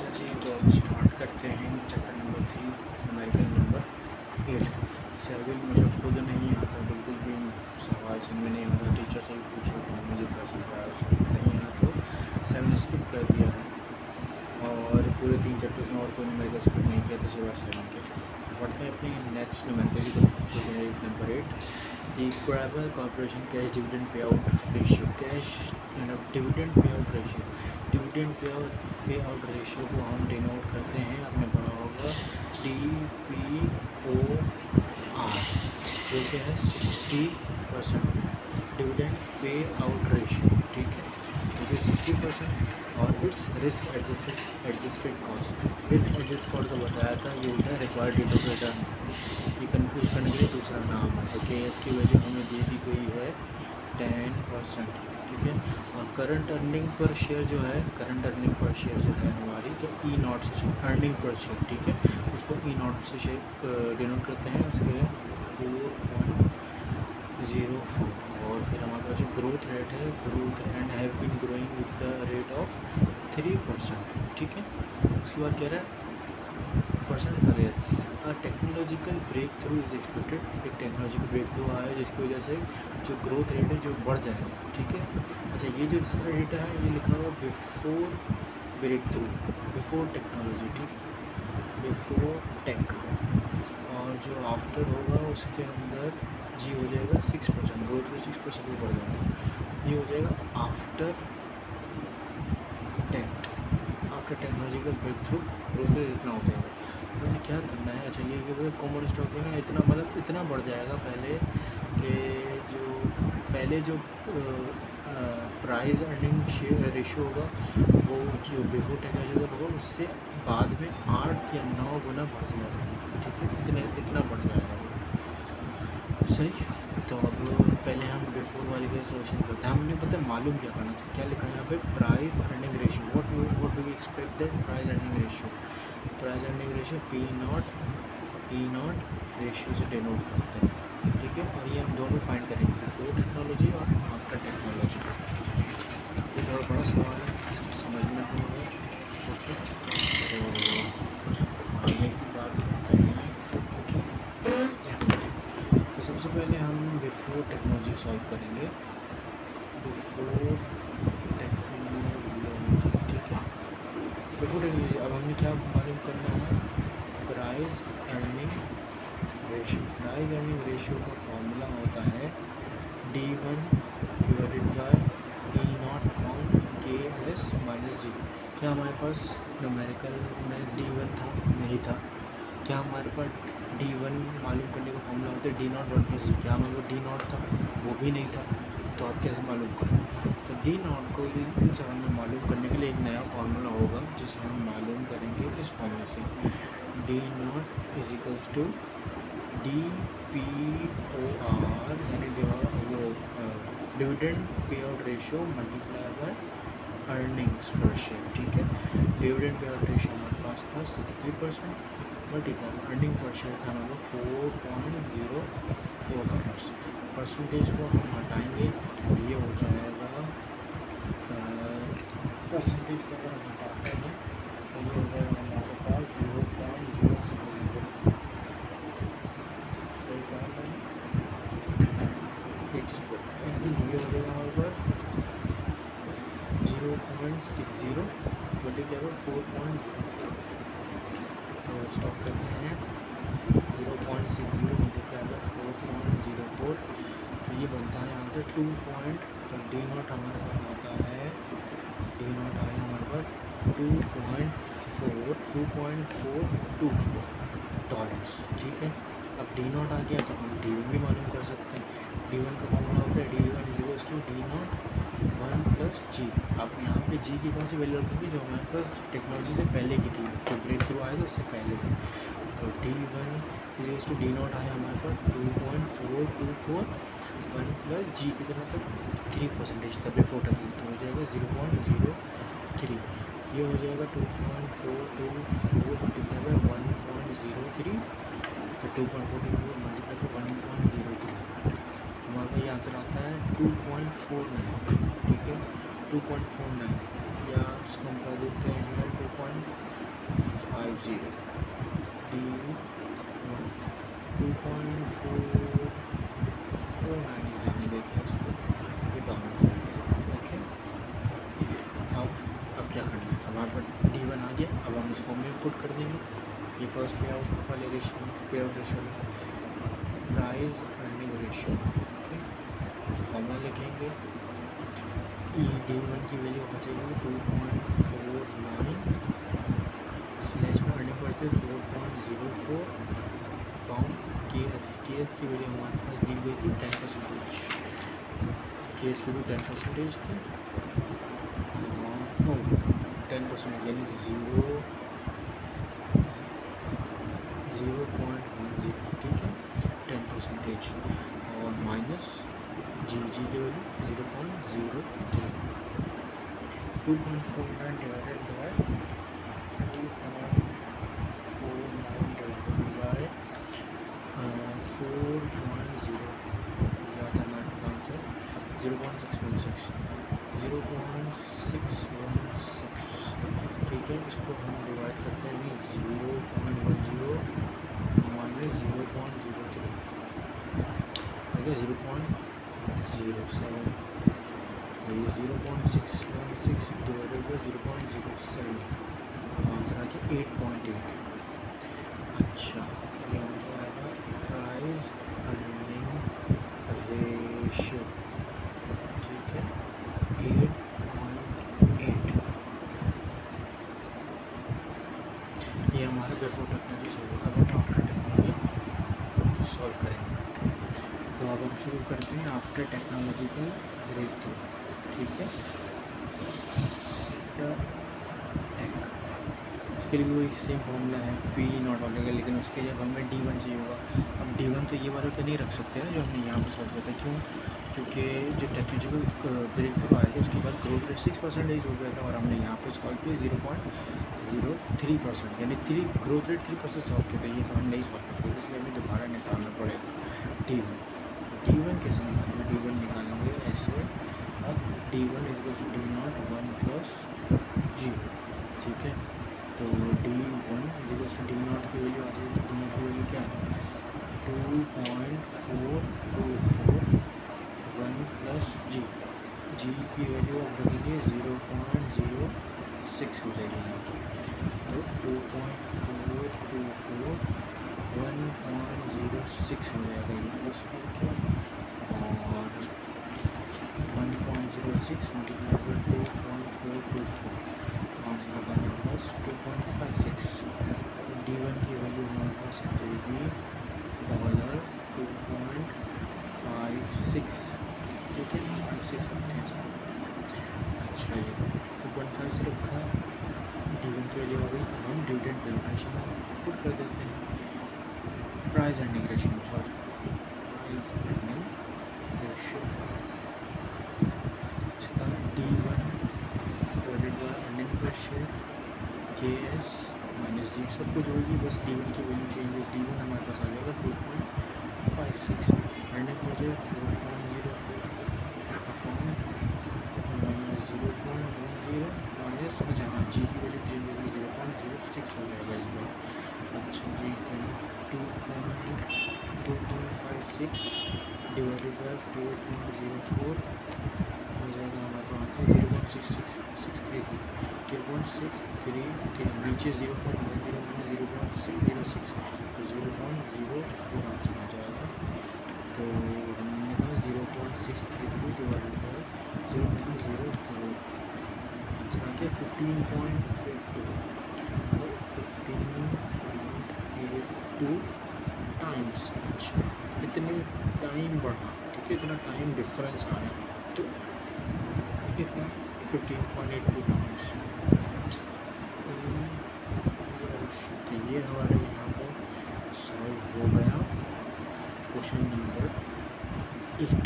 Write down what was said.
अच्छा जी, तो अब स्टार्ट करते हैं chapter number 3 American number 8। Swivel मुझे खुद नहीं आता, बिल्कुल भी सवाल समझ नहीं आता, टीचर से भी पूछो तो मुझे फैसल नहीं आया तो 7 स्किप कर दिया है और पूरे 3 चैप्टर्स में और कोई न्यूमेरिकल स्किप नहीं किया तो सिवाय 7 के। बढ़ते हैं अपनी नेक्स्ट न्यूमेरिकल की तरफ, जो है नंबर 8, दी क्रेबल corporation cash dividend payout ratio. Cash dividend payout ratio, dividend payout ratio को हम डिनोट करते हैं, आपने पढ़ा होगा DPOR, जो कि है 60% डिविडेंड पे आउट रेशियो, ठीक है, जो कि 60%। और it's risk adjusted cost, risk adjust cost तो बताया था, ये होता है रिक्वायर्ड रेट ऑफ रिटर्न। ये कन्फ्यूज करने के लिए दूसरा नाम है। तो के एस की वैल्यू हमें दे दी गई है 10%, ठीक है। और करंट अर्निंग पर शेयर जो है, करंट अर्निंग पर शेयर जो है हमारी, तो ई नॉट से अर्निंग पर शेयर, ठीक है, उसको ई नॉट से शेयर डिनोट करते हैं, उसके 4.04। और फिर हमारे पास जो ग्रोथ रेट है, growth and have been growing with the rate of 3%, ठीक है। उसके बाद कह रहा है percent career, technological breakthrough is expected. एक टेक्नोलॉजिकल ब्रेक थ्रू आया जिसकी वजह से जो ग्रोथ रेट है जो बढ़ जाएगा, ठीक है। अच्छा, ये जो दूसरा डेटा है ये लिखा हुआ before breakthrough, before technology, ठीक, बिफोर टेक। और जो आफ्टर होगा उसके अंदर जी हो जाएगा 6%, ग्रोथ रेट 6% भी बढ़ जाएगा, ये हो जाएगा after tech, after technological breakthrough growth rate इतना हो जाएगा। तो हमें क्या करना है, अच्छा ये कॉमन स्टॉक है ना, इतना मतलब इतना बढ़ जाएगा पहले कि जो पहले जो प्राइस अर्निंग रेशियो होगा वो जो बिफोर टेक्नोलॉजी होगा उससे बाद में 8 या 9 गुना बढ़ जाएगा, ठीक है, इतना बढ़ जाएगा सही। तो अब पहले हम बिफोर वाले का सोल्यूशन करते हैं। हमने पता है मालूम क्या करना चाहिए, क्या लिखा है यहाँ पे, price earning ratio, what do we expect that price earning ratio, price earning ratio P naught ratio से डिनोट करते हैं, ठीक है। और ये हम दोनों फाइंड करेंगे, बिफोर टेक्नोलॉजी और आफ्टर टेक्नोलॉजी। ये थोड़ा बड़ा सवाल है, इसको समझना होगा, ओके। तो आगे की बात करते हैं। तो सबसे पहले हम बिफोर टेक्नोलॉजी सॉल्व करेंगे, बिफोर टेक्नोलॉजी, ठीक है। बिफोर टेक्नोलॉजी अब हमें क्या मालूम करना है, price earning ratio. Price earning ratio का फॉर्मूला होता है D1 divided by D nought upon KS minus g. क्या हमारे पास न्यूमेरिकल में D1 था? नहीं था। क्या हमारे पास D1 मालूम करने का फॉर्मूला होता है D नॉट 1 प्लस जी? क्या हमारे पास D नॉट था? वो भी नहीं था। तो आप कैसे मालूम करें? तो D नॉट को इन सवाल में मालूम करने के लिए एक नया फार्मूला होगा जिसे हम मालूम करेंगे इस फॉर्मूले से, D naught is equals to DPOR यानी dividend payout ratio multiply by earnings per share, ठीक है। डिविडेंड पे आउट रेशियो हमारे पास था 60%, मल्टीप्लाई अर्निंग पर शेयर था हमारा 4.04। परसेंटेज को हम हटाएंगे और ये हो जाएगा, परसेंटेज को अगर हम हटाते हैं तो ये हो जाएगा हमारे पास 0.060, सही कहा मैंने, इट्स ये हो जाएगा हमारे पास 0.60 मल्टीप्लाई बाय 4.04। तो स्टॉप करते हैं, 0.60 मल्टीप्लाई बाय 4.04, तो ये बनता है आंसर 2 पॉइंट। तो डी नॉट हमारे पास आता है, डी नॉट आया हमारे पास 2.424 डॉलर्स, ठीक है। अब डी नॉट आ गया तो हम D1 भी मालूम कर सकते हैं। D1 का फॉर्मूला होता है D1 equals to D nought 1 plus g. आप यहाँ पे जी की कौन सी वैल्यू रखेंगे, जो हमारे पास टेक्नोलॉजी से पहले की थी, जो ब्रेक थ्रू आया था उससे पहले की। तो D1 equals to D not आया हमारे पास 2.424, 1 प्लस जी कितना तक 3% तक बिफोर टेक, तो हो जाएगा 0.03। ये हो जाएगा 2.424 मल्टीप्लाई बाय 1.03, तो 2.424 मल्टीप्लाई बाय 1.03, हमारे पास ये आंसर आता है 2.49, ठीक है, 2.49, या इसको हम कर देते हैं 0.50 D1 2.449 रहने देते हैं इसको, ये डाउन करेंगे। ओके, अब क्या करना है, अब हमारे पास D1 आ गया। अब हम इस फॉर्म में पुट कर देंगे। ये फर्स्ट पे आउट वाले रेशियो, पे आउट रेशियो में price earning ratio. Okay, formula लिखेंगे, D1 की वैल्यू आ जाएगी 2.49 स्लैश में अर्निंग करते 4.04 पाउंड। के एफ की वैल्यू हमारे पास दी गई थी 10%। के एस की भी 10% थी, 10% यानी 0.10, ठीक है, 10%। और माइनस जी की वैल्यू 0.03, 2.49 डिवाइडेड बाय 4.0 ज़्यादा हमारे पास आंसर 0.616, ठीक है। इसको हम डिवाइड करते हैं 0.10 माइनस 0.03, ठीक है, 0.07, 0.616 डिवाइडेड बाई 0.07, आंसर आ गया 8.8। अच्छा, ये हो जाएगा प्राइस अर्निंग रेशियो, ठीक है, 8.8। ये हमारा बिफोर टेक्नोलॉजी सॉल्व। अब हम आफ्टर टेक्नोलॉजी सॉल्व करेंगे। तो अब हम शुरू करते हैं आफ्टर टेक्नोलॉजिकल ब्रेक थ्रू, ठीक है। उसके लिए भी वही सेम फॉर्मूला है, पी नॉट ऑलेगा, लेकिन उसके लिए हमें D1 चाहिए होगा। अब D1 तो ये वाला तो नहीं रख सकते हैं जो हमने यहाँ पर सॉल्व किया था। क्यों? क्योंकि जो टेक्नोलॉजिकल ब्रेक थ्रू आया था उसके बाद ग्रोथ रेट 6% हो गया था, और हमने यहाँ पर सॉल्व किया 0.03%, यानी ग्रोथ रेट 3% सॉल्व किया था। ये तो हम नहीं सॉल्व करते, इसलिए हमें दोबारा निकालना पड़ेगा D1। D1 कैसे निकालेंगे? D1 निकालेंगे ऐसे, अब D1 is D0 1 plus G, ठीक है। तो D1 D0 की वैल्यू आ जाएगी, D0 की वैल्यू क्या है 2.424 1 प्लस G की वैल्यू अब रखेंगे 0.06 हो जाएगी यहाँ की। तो 2.424 1.06 हो जाएगा ये, प्लस करके और 1.06 मल्टीप्लाई बाई 2.424, आंसर होगा हमारे पास 2.56। D1 की वैल्यू हमारे पास आ जाएगी $2.56, ठीक है, 56 रखते हैं। अच्छा, ये 2.5 से रखा है, D1 की वैल्यू हो गई। अब हम डिविडेंड वैल्यूएशन पुट कर देते हैं, price earning ratio, sorry price earning ratio, इसका D1 divided by earning per share KS minus g, सबको जोड़िए, बस D1 की वैल्यू चाहिए। D1 हमारे पास आ जाएगा 2.56, earning per share 4.04 upon 0.10 minus, अच्छा हाँ, जी की वैल्यू चेंज होगी 0.06 हो जाएगा इस बार। अच्छा जी, 2.56 डिवाइडेड बाय 4.04 हो जाएगा हमारे पास आंसर 0.663, 0.633, नीचे 0.10 माइनस 0.06 तो 0.04 आंसर हो जाएगा। तो हमने कहा 0.633 डिवाइडेड बाय 0.04, आंसर आ गया 15.82, 15.82 टाइम्स। अच्छा, इतने टाइम बढ़ा, ठीक है, इतना टाइम डिफरेंस आया, तो कितना 15.82 टाइम्स। तो ये हमारे यहाँ पर सॉल्व हो गया क्वेश्चन नंबर 8।